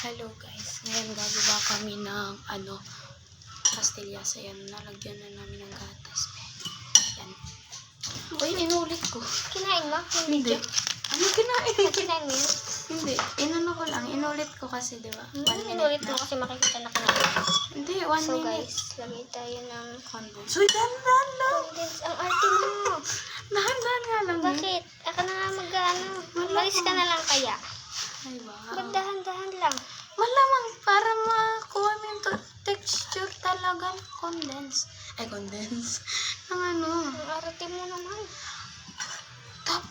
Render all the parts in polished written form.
Hello guys, ngayon gagawa kami ng pastillas. Ayan, nalagyan na namin ng gatas. Ayan. Uy, inulit ko. Kinain mo? Hindi. Ano kinain? Kinain mo yun? Hindi. Inano ko lang. Inulit ko kasi, di ba? 1 minute Inulit na. mo kasi makikita na kinain. Hindi, 1 So minute. guys, lagay tayo ng Condense. Uy, dahan-dahan lang. condensed. Ang arte mo. Dahan-dahan nga lang. Bakit? Ako na nga malis ka na lang kaya. Ay, wow. Magdahan-dahan lang. Malamang para makuha mo yung texture talaga ng condense. Condense. Ng ano. Ang arte mo naman.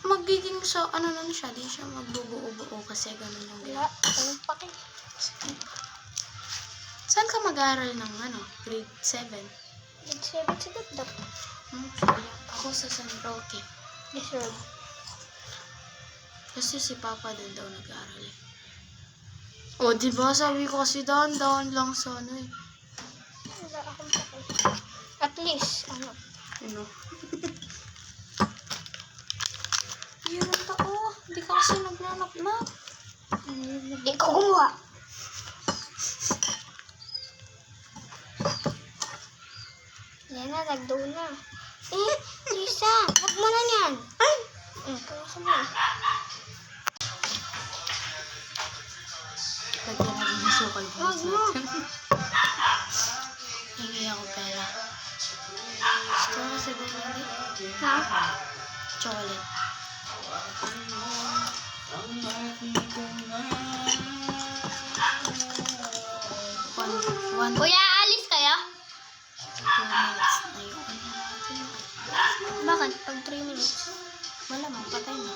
Magiging lang siya. Di siya magbubuo-buo kasi ganun yung Wala. Anong paki? Saan ka mag-aaral ng grade 7? Grade 7 sa Dapdap. Ako sa San Roque. Deserve. Kasi si Papa din daw nag-aaral eh. O, diba? Sabi ko kasi dahan-dahan lang sa eh. Wala akong paki. At least, Ano? Meron to, Hindi ka kasi nagnanap-nap. Hindi ko gumawa. Yan na, nagdo na. Lisa, wag mo na yan. Ay! Kaya mo. Lagyan natin yung sukal Wag mo. Hingi ako pera. Gusto mo sa dali? Ha? Chocolate. One, Kuya, alis kayo? 2 minutes na yun. Bakit? Pag 3 minutes. Wala man, patay na.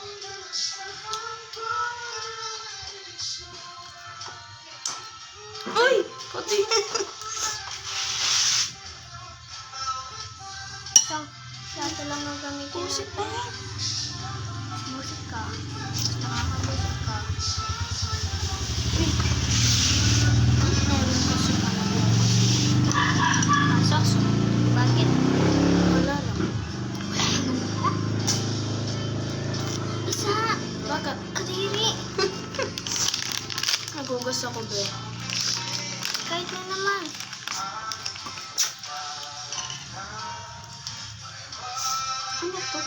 Uy! Patay. Isang plato lang ang gamitin. Pusit pa yan. Busit ka. Nakakabusit ka. Meron kasi pala bukas. Pasok. Bakit? Wala lang. Isa! Bakit? Kadiri! Nagugas ako, be. Kahit na naman. Ano to?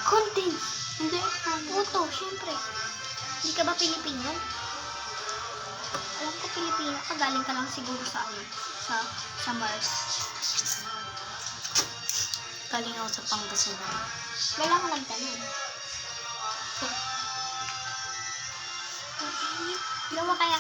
Content! Hindi. Puto, syempre. Hindi ka ba Pilipino? Alam ko Pilipino ka. Galing ka lang siguro sa Mars. Galing ako sa Pangasinan. Wala ka nagtanong. Gawa kaya